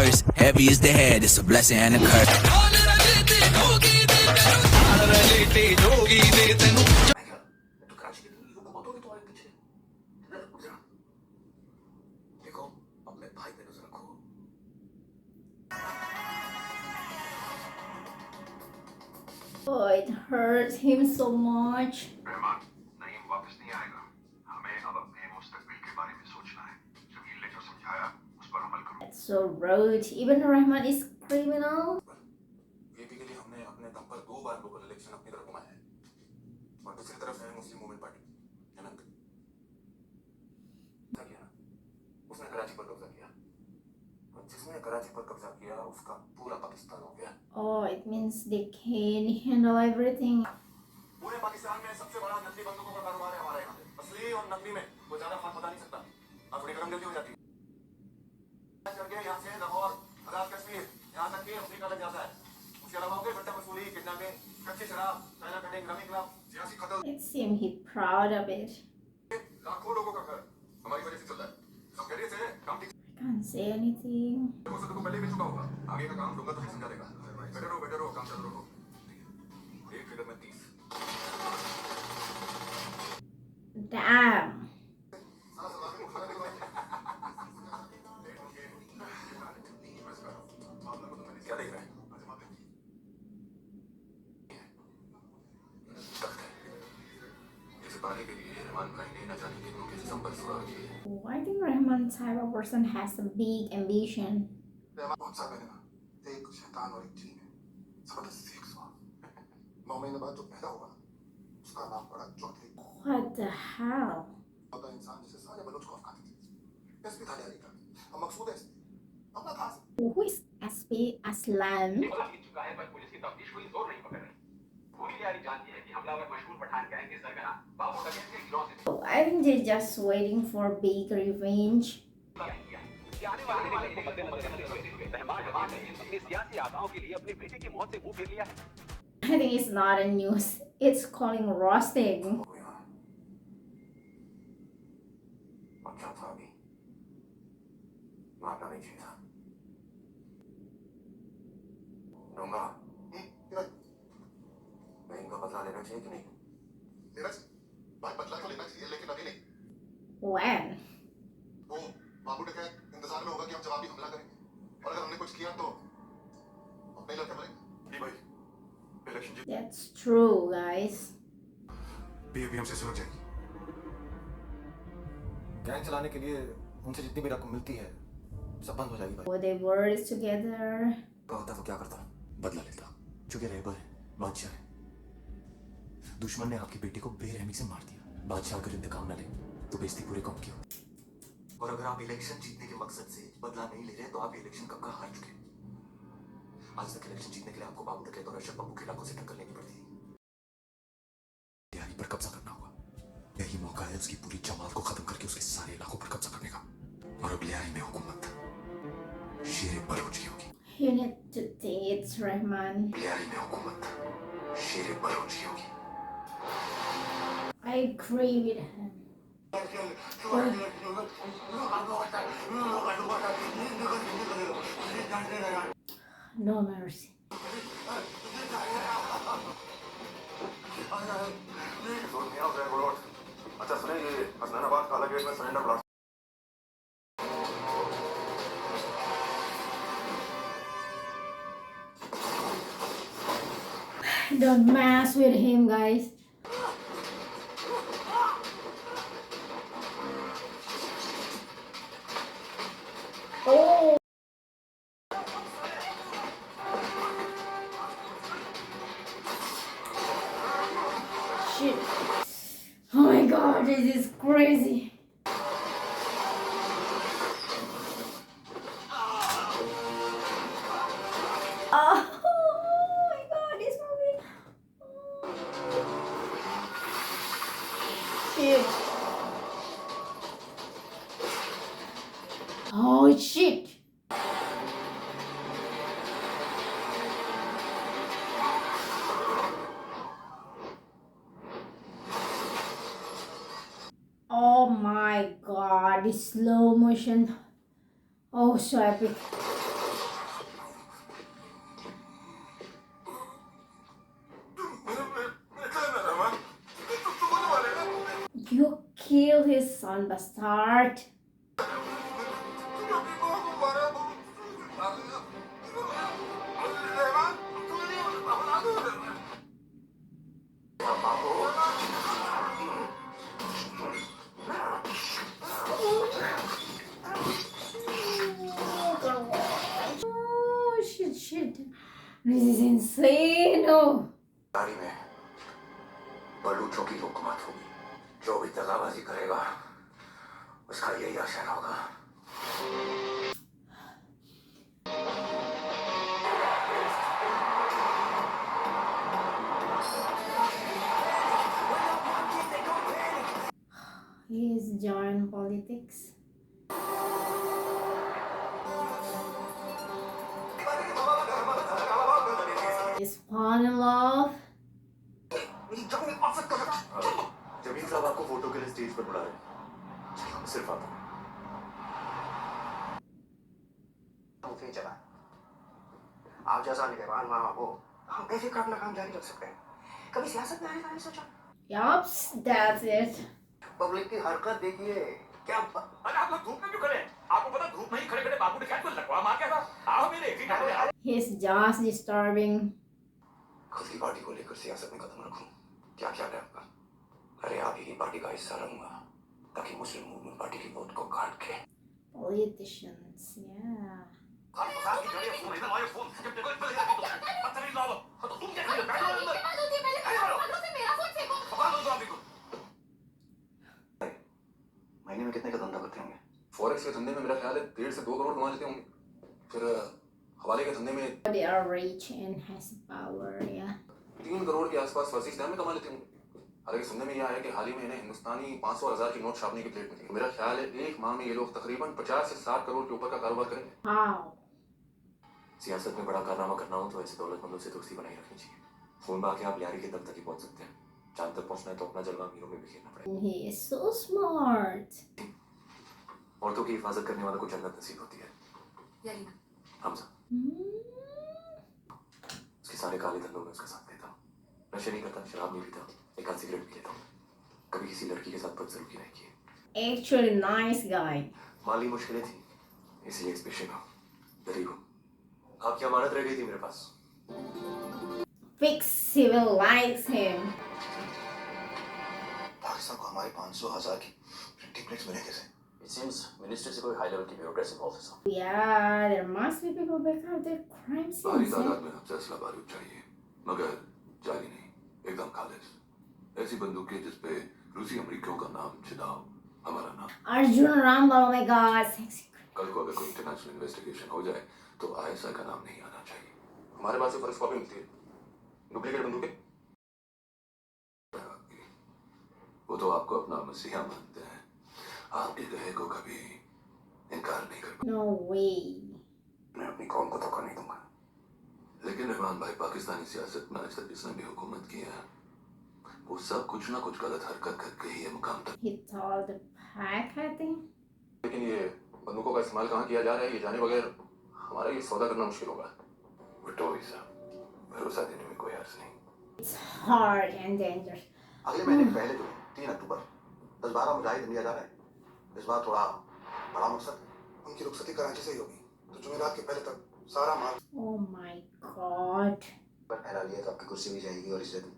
purse. Heavy is the head, it's a blessing and a curse. Oh, it hurts him so much. Rahman Naeem वापस नहीं आएगा हमें अब अपने मुस्तकबिल के बारे में सोचना है जमील ने जो समझाया उस पर अमल करो That's so rude. Even Rahman is criminal. VP के लिए हमने अपने दम पर 2 बार लोकल इलेक्शन अपनी तरफ घुमाया है और दूसरी तरफ है मुस्लिम मूवमेंट पार्टी अनंत किया ना उसने कराची पर कब्जा किया और जिसने कराची पर कब्जा किया उसका पूरा पाकिस्तान हो गया Oh, it means they can handle everything. पूरे पाकिस्तान में सबसे बड़ा नकली बंदूकों का कारोबार है हमारे यहाँ पे असली और नकली में कोई ज्यादा फर्क बता नहीं सकता अब थोड़ी गरम जल्दी हो जाती है चढ़ गए यहाँ से लाहौर आजाद कश्मीर यहाँ तक कि अफ्रीका तक जाता है उसके अलावा हो गए बट्टा वसूली किडनैपिंग कच्ची शराब चाइना कटिंग रमी क्लब सियासी कत्ल It seems he's proud of it. लाखों लोगों का घर हमारी वजह से चल रहा है सब कह रहे थे काम ठीक I can't say anything. हो सकता तो पहले भी चुका होगा आगे का काम दूंगा तो समझा देगा बेटर हो काम चालू रखो एक फिगर में 30 Damn. क्या देख रहे हैं इसे पाने के लिए रहमान भाई ने न जाने कितनों के संपर्क सुराग किए Oh, I think Rahman type of person has a big ambition. बहुत साल पहले ना एक शैतान और एक जीन है जबरदस्त सेक्स हुआ 9 महीने बाद जो पैदा हुआ उसका नाम पड़ा चौधरी What the hell? होता इंसान जिसे सारे बलोच को अफगाते थे एसपी था यारी का अब मकसूद है अपना खास Who is SP Aslam? चुका है पर पुलिस की तफ्तीश कोई जोर नहीं पकड़ रही पूरी तैयारी जानती है कि हमलावर मशहूर पठान गैंग के सरगना बाबू डगेल के गिरोह से Oh, I think they're just waiting for big revenge. आने वाले वक्त को मद्देनजर रखते हुए रहमान जवान ने अपनी सियासी आशाओं के लिए अपनी बेटी की मौत से मुंह फेर लिया है I think it's not a news. It's calling roasting. अच्छा था अभी मारना नहीं चाहिए था दूंगा मैं इनका बदला लेना चाहिए कि नहीं लेना चाहिए भाई बदला तो लेना चाहिए लेकिन अभी नहीं When? वो बाबू डकैत इंतजार में होगा कि हम जवाबी हमला करेंगे और अगर हमने कुछ किया तो अपने लड़के मरेंगे जी भाई election Jeet That's true, guys. बीएपीएम से सुलझ जाएगी गैंग चलाने के लिए उनसे जितनी भी रकम मिलती है सब बंद हो जाएगी भाई Oh, they words together. होता तो क्या करता बदला लेता चुके रहबर बादशाह है दुश्मन ने आपकी बेटी को बेरहमी से मार दिया बादशाह अगर इंतकाम न ले तो बेइज्जती पूरे कौम की हो और अगर आप इलेक्शन जीतने के मकसद से बदला नहीं ले रहे तो आप इलेक्शन कब का हार चुके आज तक इलेक्शन जीतने के लिए आपको बाबू डकैत और अशरफ बब्बू के इलाकों से टक्कर लेनी पड़ती थी तैयारी पर कब्जा करना होगा यही मौका है उसकी पूरी जमात को खत्म करके उसके सारे इलाकों पर कब्जा करने का और अब लियारी में हुकूमत शेर बलोच की होगी You need to think it's Rahman. Lyari में हुकूमत शेर बलोच की होगी I agree with him. No mercy. अच्छा सुने ये हसनैनाबाद काला गेट में surrender blast Don't mess with him, guys. Oh. Shit. Oh my god, this is crazy. Oh my god, this movie. Shit. Oh shit. Oh my god, this slow motion. Oh, so epic. This son bastard. Oh shit. This is insane. Oh. गाड़ी में बलूचों की हुकूमत होगी। जो भी दगाबाजी करेगा उसका यही आशन होगा। He is joined politics. Is fall in love. जमीन साहब आपको फोटो के लिए स्टेज पर बुला रहे हैं। सिर्फ आप चला आप जैसा निगरान वहां हो हम बेफिक्र अपना काम जारी रख सकते हैं। कभी सियासत में आने का नहीं सोचा? Yup, that's it. पब्लिक की हरकत देखिए क्या अरे आप लोग धूप में क्यों खड़े हैं? आपको पता धूप में ही खड़े खड़े बाबू ने क्या कुछ लकवा मार क्या था? आओ मेरे एक ही He's just disturbing. खुद की पार्टी को लेकर सियासत में कदम रखूं क्या ख्याल है आपका? अरे आप ही पार्टी का हिस्सा रहूंगा ताकि मुस्लिम मूवमेंट पार्टी की वोट को काट के Politicians, yeah. महीने में कितने का धंधा करते होंगे? फॉरेक्स के धंधे में मेरा ख्याल है 1.5 से 2 करोड़ कमा लेते होंगे। फिर हवाले के धंधे में They are rich and has power, yeah. 3 crore के आसपास फर्जी स्टैम्प में कमा लेते होंगे। हालांकि सुनने में यह आया कि हाल ही में इन्हें हिंदुस्तानी 500,000 की नोट छापने की प्लेट मिली। मेरा ख्याल है एक माह में ये लोग तकरीबन 50 से 60 करोड़ के ऊपर का कारोबार करेंगे। How? सियासत में बड़ा कारनामा करना हो तो ऐसे दौलतमंदों से दोस्ती बनाई रखनी चाहिए। फोन में आके आप लियारी के दम तक ही पहुंच सकते हैं। चांद तक पहुंचना है तो अपना जलवा अमीरों में बिखेरना पड़ेगा। He is so smart. औरतों की हिफाजत करने वालों को जन्नत नसीब होती है। यरीना हमजा उसके सारे काले धंधों में उसका साथ देता हूँ। नशे नहीं करता, शराब नहीं पीता, एक आध सिगरेट पी लेता हूँ। कभी किसी लड़की के साथ बदसलूकी नहीं की। Actually, nice guy. माली मुश्किलें थी इसलिए इस पेशे में गरीब हूँ। आपकी अमानत रह गई थी मेरे पास। Fix civil likes him. Pakistan को हमारे 500,000 की प्रिंटिंग प्लेट्स मिले कैसे? It seems मिनिस्ट्री से कोई हाई लेवल की ब्यूरोक्रेसी इन्वॉल्व है साहब। Yeah, there must be people back out there crime भारी scenes. तादाद में हमसे असला बारूद चाहिए मगर जाली नहीं, एकदम खालिस। ऐसी बंदूकें जिस पे रूसी अमेरिकियों का नाम छिदाओ, हमारा नाम। Arjun Rambal, oh my god, sexy. कल को अगर कोई इंटरनेशनल इन्वेस्टिगेशन हो जाए तो आईएसआई का नाम नहीं आना चाहिए। हमारे पास फर्स्ट कॉपी मिलती है, डुप्लीकेट बंदूकें। वो तो आपको अपना मसीहा मानते हैं, आपके कहे को कभी इनकार नहीं कर No way. मैं अपनी कौम को धोखा नहीं दूंगा। लेकिन रहमान भाई, पाकिस्तानी सियासत में आज तक जिसने भी हुकूमत की है वो सब कुछ ना कुछ गलत हरकत करके ही ये मुकाम तक। He told the pack, I think. लेकिन ये बंदूकों का इस्तेमाल कहाँ किया जा रहा है ये जाने बगैर हमारा ये सौदा करना मुश्किल होगा। विक्टोरिया साहब, भरोसा देने में कोई हर्ज नहीं। It's hard and dangerous. अगले महीने के पहले दिन 3 अक्टूबर 10-12 मुजाहिद इंडिया जा रहे हैं। इस बार थोड़ा बड़ा मकसद उनकी रुखसती कराची से ही होगी तो जुमेरात के पहले तक सारा माल Oh my god. पर फैला लिया तो आपकी कुर्सी भी जाएगी और इज्जत भी।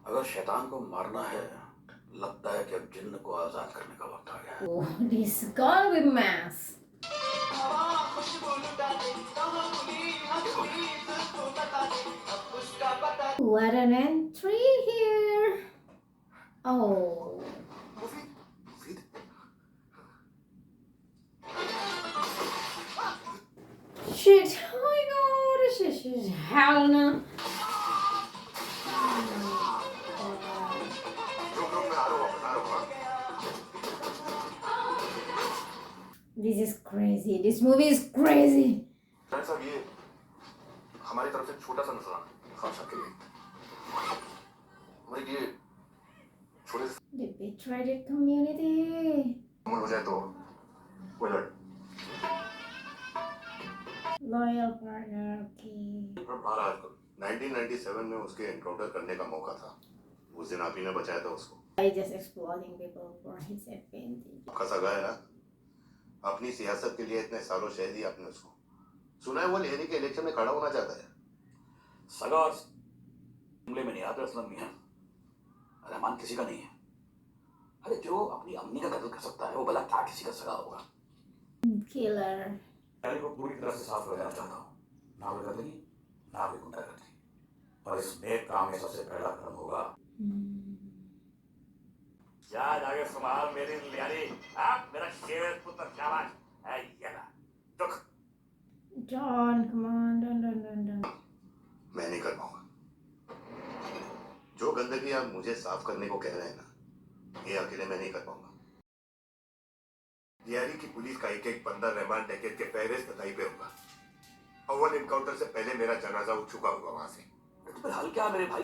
अगर शैतान को मारना है लगता है कि अब जिन्न को आजाद करने का वक्त आ गया है। Oh, this gotta be mass. What an entry here. Oh. मुफीद, Shit. Oh my god. Shit. Hell no. रुक मैं आ रहा हूँ वापस आ रहा हूँ। This is crazy. This movie is crazy. शायद साहब ये हमारी तरफ से छोटा सा नजराना खान साहब के लिए। हमारी ये छोटे से They betrayed the community. अमल हो जाए तो वो लड़ Loyal partner. Okay. महाराज को 1997 में उसके एनकाउंटर करने का मौका था उस दिन आप ही ने बचाया था उसको। By just exploiting people for his advantage. आपका सगा है ना, अपनी सियासत के लिए इतने सालों शह दी आपने उसको। सुना है वो लेहरी के इलेक्शन में खड़ा होना चाहता है। सगा और जुमले में नहीं आते असलम मियां। रहमान किसी का नहीं है। अरे जो अपनी अम्मी का कत्ल कर सकता है वो भला क्या किसी का सगा होगा। Killer. यानी को पूरी तरह से साफ कर देना चाहता हूँ। ना कोई गंदगी, ना कोई गुंडागर्दी। और इस नेक काम में सबसे पहला कदम होगा जा जाके संभाल मेरी लियारी। आप मेरा शेर पुत्र शाबाश है ये ना दुख। John, come on, don't. मैं नहीं कर पाऊंगा। जो गंदगी आप मुझे साफ करने को कह रहे हैं ना, ये अकेले मैं नहीं कर पाऊंगा। लियारी की पुलिस का एक बंदा रहमान डकैत के फहरिस्त तताई पे होगा। अव्वल इनकाउंटर से पहले मेरा जनाजा उठ चुका होगा वहां से। तो फिर हल क्या मेरे भाई?